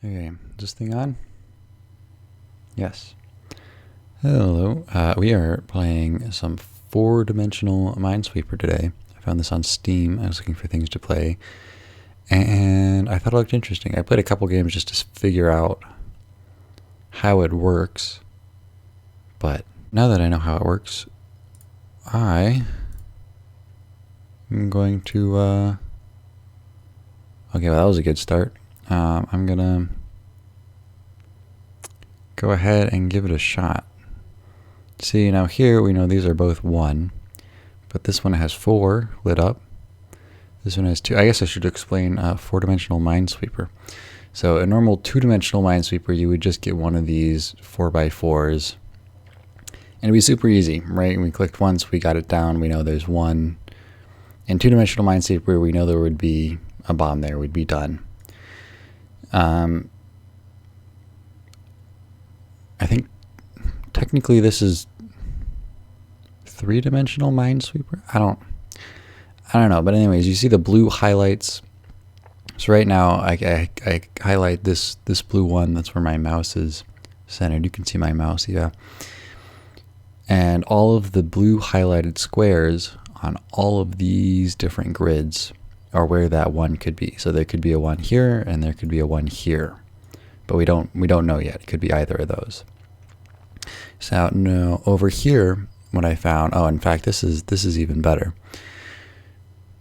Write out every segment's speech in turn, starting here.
Okay, is this thing on? Yes. Hello. We are playing some four-dimensional Minesweeper today. I found this on Steam. I was looking for things to play, and I thought it looked interesting. I played a couple games just to figure out how it works, but now that I know how it works, I am going to... Okay, well, that was a good start. I'm gonna go ahead and give it a shot. See, now here we know these are both 1, but this one has 4 lit up. This one has 2. I guess I should explain four-dimensional Minesweeper. So a normal two-dimensional Minesweeper, you would just get one of these 4x4s, and it'd be super easy, right? We clicked once, we got it down, we know there's 1. In two-dimensional Minesweeper, we know there would be a bomb there, we'd be done. I think technically this is three-dimensional Minesweeper. I don't know, but anyways, you see the blue highlights. So right now I highlight this blue one. That's where my mouse is centered. You can see my mouse, yeah. And all of the blue highlighted squares on all of these different grids are where that one could be. So there could be a 1 here and there could be a 1 here, but we don't know yet. It could be either of those. So no, over here, what I found, in fact, this is even better.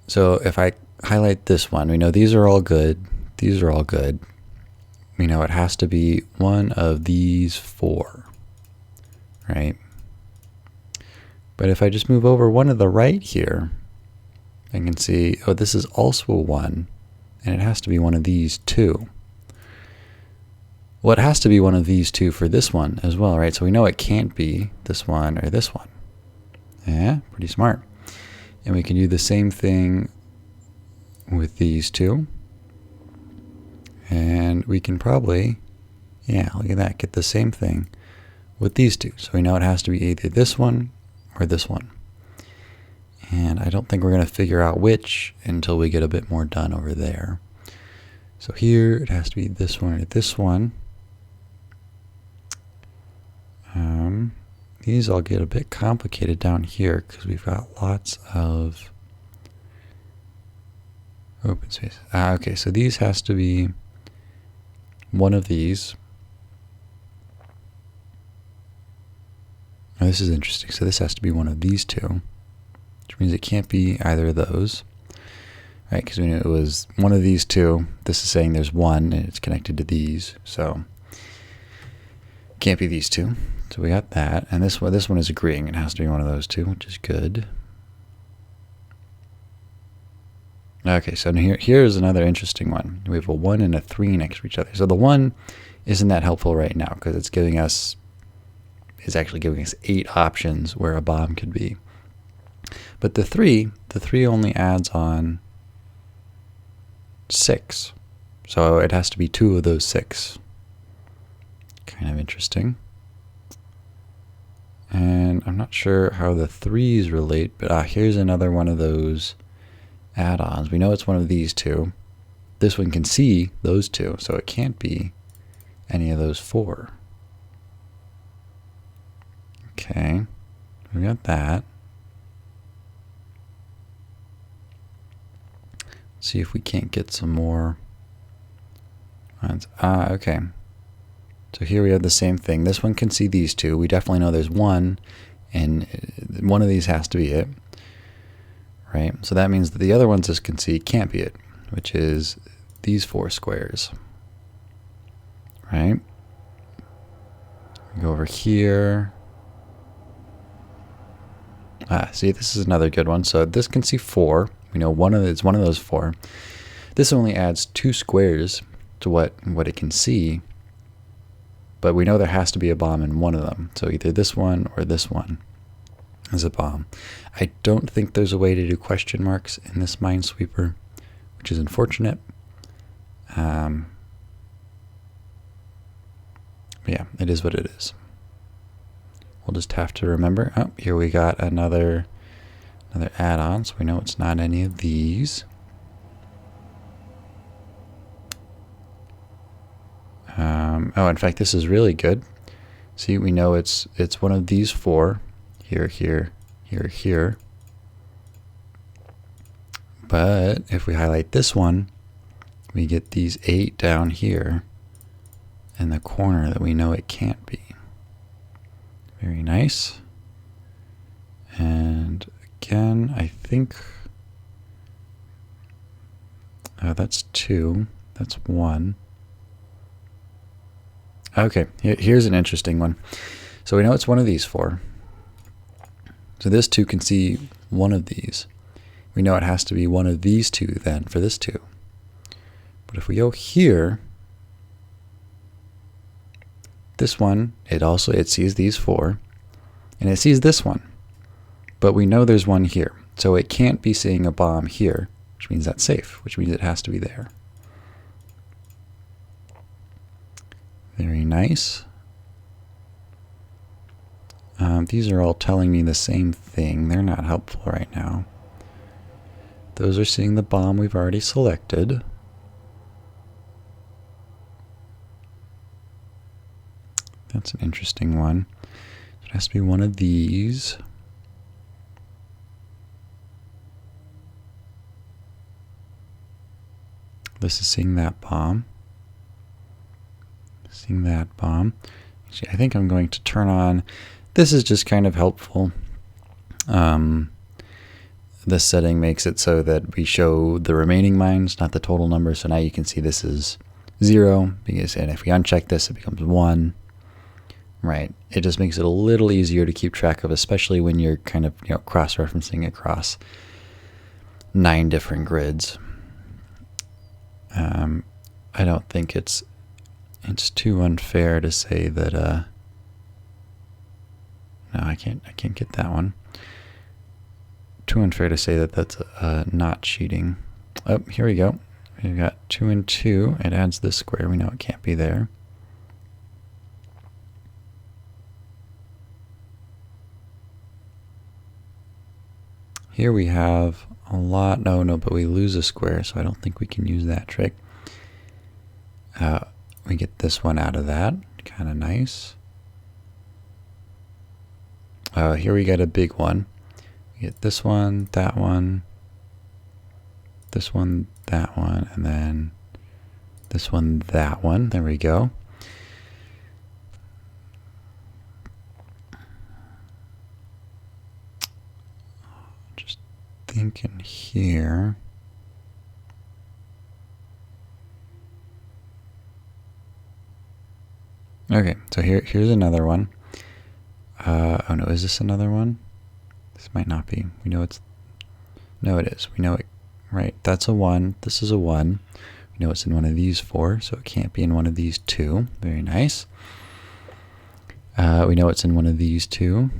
So if I highlight this one, we know these are all good. These are all good. We know it has to be one of these 4, right? But if I just move over one to the right here, I can see, this is also 1, and it has to be one of these 2. Well, it has to be one of these 2 for this one as well, right? So we know it can't be this one or this one. Yeah, pretty smart. And we can do the same thing with these 2. And we can probably, yeah, look at that, get the same thing with these 2. So we know it has to be either this one or this one. And I don't think we're going to figure out which until we get a bit more done over there. So here it has to be this one or this one. These all get a bit complicated down here because we've got lots of open space. Okay, so these has to be one of these. Oh, this is interesting. So this has to be one of these 2, which means it can't be either of those, right? Because we knew it was one of these 2. This is saying there's 1 and it's connected to these, so it can't be these 2. So we got that, and this one is agreeing. It has to be one of those 2, which is good. Okay, so here's another interesting one. We have a 1 and a 3 next to each other. So the 1 isn't that helpful right now because it's actually giving us 8 options where a bomb could be. But the 3 only adds on 6. So it has to be 2 of those 6. Kind of interesting. And I'm not sure how the 3s relate, but here's another one of those add-ons. We know it's one of these 2. This one can see those 2, so it can't be any of those 4. Okay, we got that. Let's see if we can't get some more ones. Okay. So here we have the same thing. This one can see these 2. We definitely know there's 1, and one of these has to be it, right? So that means that the other ones this can see can't be it, which is these 4 squares, right? We go over here. See, this is another good one. So this can see 4. We know it's one of those 4. This only adds 2 squares to what it can see. But we know there has to be a bomb in one of them. So either this one or this one is a bomb. I don't think there's a way to do question marks in this Minesweeper, which is unfortunate. Yeah, it is what it is. We'll just have to remember. Oh, here we got another add-on, so we know it's not any of these. Oh, in fact, this is really good. See, we know it's one of these 4. Here, here, here, here. But if we highlight this one, we get these 8 down here in the corner that we know it can't be. Very nice. And again, I think that's 2. That's 1. Okay, here's an interesting one. So we know it's one of these 4. So this 2 can see one of these. We know it has to be one of these 2 then for this 2. But if we go here, this one, it sees these 4, and it sees this one. But we know there's one here. So it can't be seeing a bomb here, which means that's safe, which means it has to be there. Very nice. These are all telling me the same thing. They're not helpful right now. Those are seeing the bomb we've already selected. That's an interesting one. So it has to be one of these. This is seeing that bomb. Seeing that bomb. Actually, I think I'm going to turn on. This is just kind of helpful. This setting makes it so that we show the remaining mines, not the total number. So now you can see this is 0, and if we uncheck this, it becomes 1. Right. It just makes it a little easier to keep track of, especially when you're kind of cross-referencing across 9 different grids. I don't think it's too unfair to say that. No, I can't get that one. Too unfair to say that that's not cheating. Oh, here we go. We've got 2 and 2. It adds this square. We know it can't be there. Here we have a lot. No, but we lose a square, so I don't think we can use that trick. We get this one out of that. Kind of nice. Here we get a big one. We get this one, that one, this one, that one, and then this one, that one. There we go. Just thinking here. Okay, so here's another one. Oh no, is this another one? This might not be. We know it's... No, it is. We know it. Right, that's a 1. This is a 1. We know it's in one of these 4, so it can't be in one of these 2. Very nice. We know it's in one of these 2.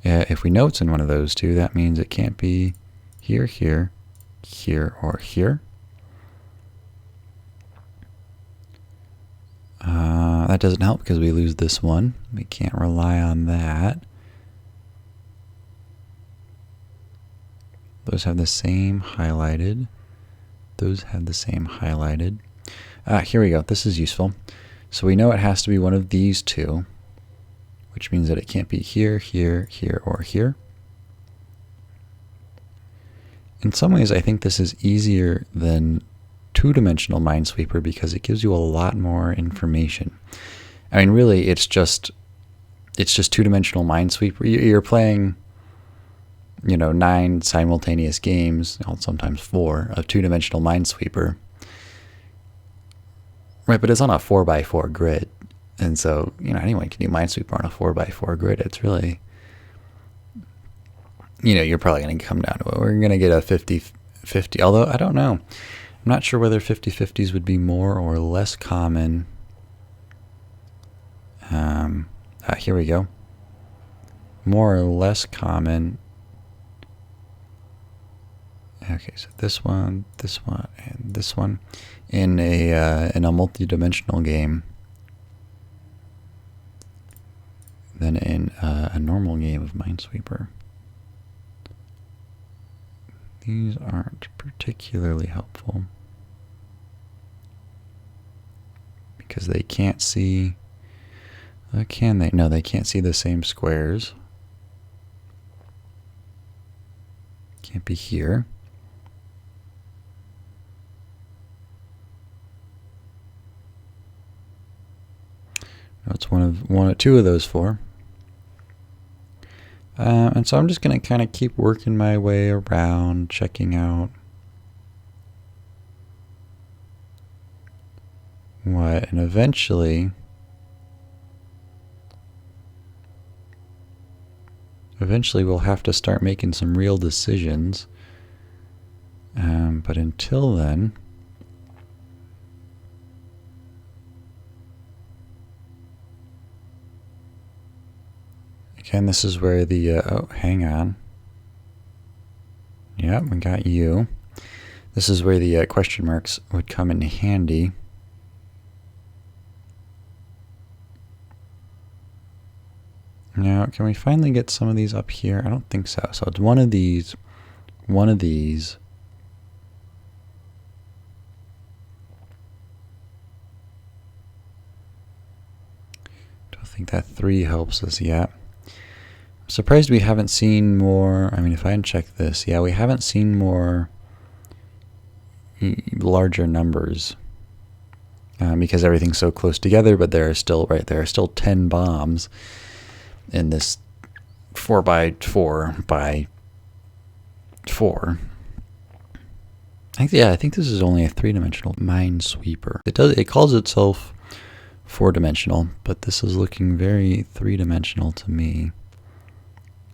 If we know it's in one of those 2, that means it can't be here, here, here, or here. That doesn't help because we lose this one. We can't rely on that. Those have the same highlighted. Those have the same highlighted. Here we go. This is useful. So we know it has to be one of these 2, which means that it can't be here, here, here, or here. In some ways, I think this is easier than two-dimensional Minesweeper because it gives you a lot more information. I mean, really, it's just two-dimensional Minesweeper. You're playing, 9 simultaneous games, sometimes 4, of two-dimensional Minesweeper. Right, but it's on a 4x4 grid. And so, anyone can do Minesweeper on a 4x4 grid. It's really, you're probably going to come down to it. We're going to get a 50-50, although I don't know. I'm not sure whether 50-50s would be more or less common. Here we go. More or less common. Okay, so this one, and this one in a multi-dimensional game than in a normal game of Minesweeper. These aren't particularly helpful. because they can't see. Can they? No, they can't see the same squares. Can't be here. No, it's two of those four. And so I'm just going to kind of keep working my way around, checking out what, and eventually we'll have to start making some real decisions. But until then, again, this is where the, oh, hang on. Yep, we got you. This is where the question marks would come in handy. Now, can we finally get some of these up here? I don't think so. So it's one of these, one of these. Don't think that 3 helps us yet. I'm surprised we haven't seen more. I mean, if I uncheck this, yeah, we haven't seen more larger numbers because everything's so close together, but there are still, right, there are still 10 bombs in this 4x4 by 4. I think this is only a 3-dimensional Minesweeper. It calls itself 4-dimensional, but this is looking very 3-dimensional to me.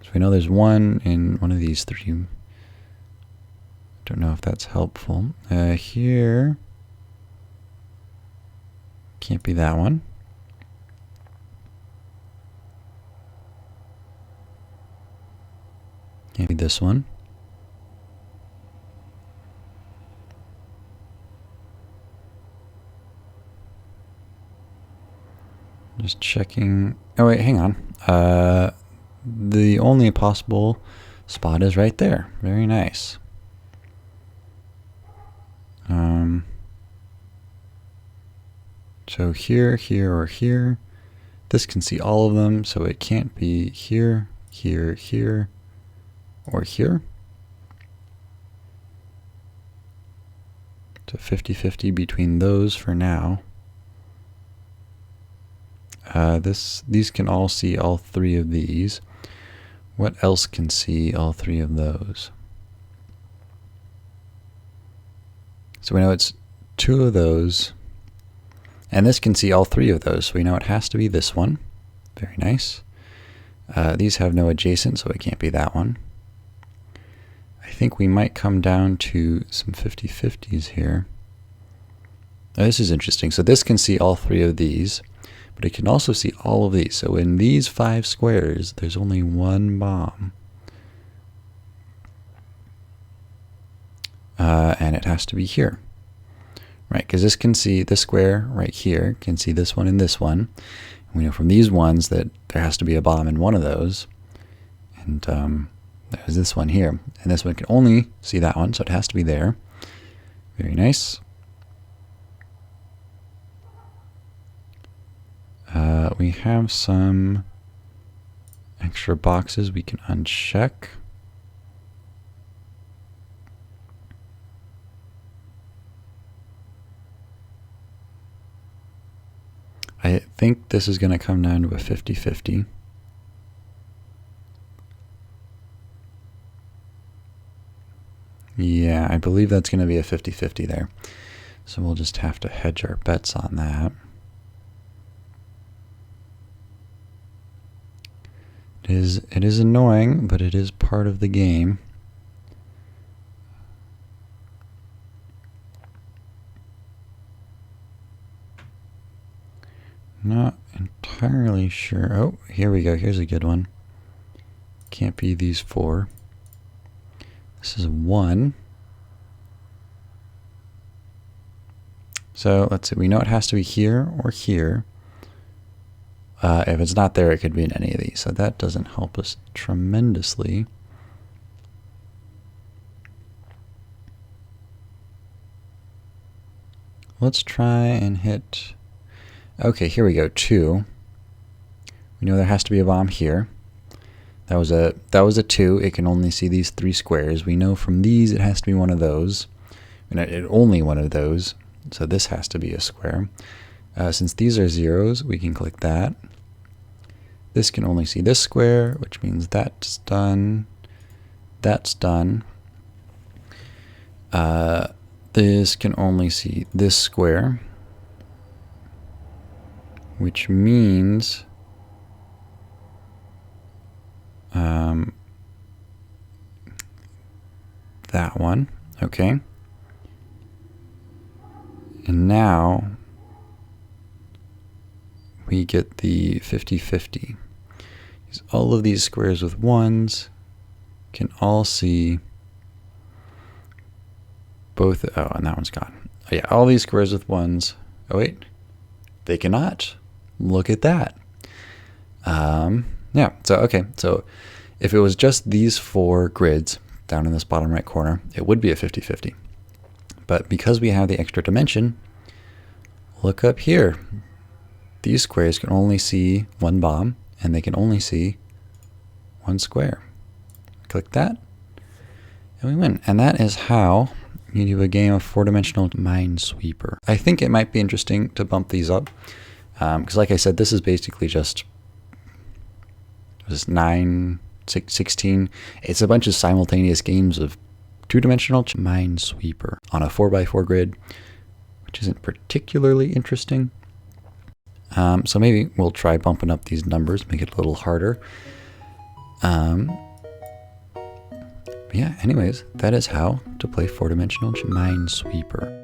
So we know there's one in one of these 3. Don't know if that's helpful. Here can't be that one. Can't be this one. Just checking. Oh wait, hang on. The only possible spot is right there. Very nice. So here, here, or here. This can see all of them, so it can't be here, here, here, or here. So 50-50 between those for now. These can all see all 3 of these. What else can see all 3 of those? So we know it's 2 of those. And this can see all 3 of those. So we know it has to be this one. Very nice. These have no adjacent, so it can't be that one. I think we might come down to some 50-50s here. Now, this is interesting. So this can see all 3 of these, but it can also see all of these. So in these 5 squares, there's only 1 bomb. And it has to be here. Right, because this can see this square right here, can see this one and this one. And we know from these ones that there has to be a bomb in one of those. And there's this one here. And this one can only see that one, so it has to be there. Very nice. We have some extra boxes we can uncheck. I think this is going to come down to a 50-50. Yeah, I believe that's going to be a 50-50 there. So we'll just have to hedge our bets on that. It is annoying, but it is part of the game. Not entirely sure. Oh, here we go. Here's a good one. Can't be these 4. This is 1. So let's see. We know it has to be here or here. If it's not there, it could be in any of these. So that doesn't help us tremendously. Let's try and hit Okay, here we go. 2. We know there has to be a bomb here. That was a 2. It can only see these 3 squares. We know from these it has to be one of those. Only one of those. So this has to be a square. Since these are zeros, we can click that. This can only see this square, which means that's done. That's done. This can only see this square, which means that one. Okay. And now we get the 50-50. All of these squares with 1s can all see both. Oh, and that one's gone. Oh, yeah, all these squares with 1s. Oh, wait. They cannot. Look at that. Yeah, so, okay. So if it was just these 4 grids down in this bottom right corner, it would be a 50-50. But because we have the extra dimension, look up here. These squares can only see 1 bomb, and they can only see 1 square. Click that, and we win. And that is how you do a game of 4-dimensional Minesweeper. I think it might be interesting to bump these up, because like I said, this is basically just 9, 16. It's a bunch of simultaneous games of 2-dimensional Minesweeper on a 4x4 grid, which isn't particularly interesting. So maybe we'll try bumping up these numbers, make it a little harder. Yeah, anyways, that is how to play 4-dimensional Minesweeper.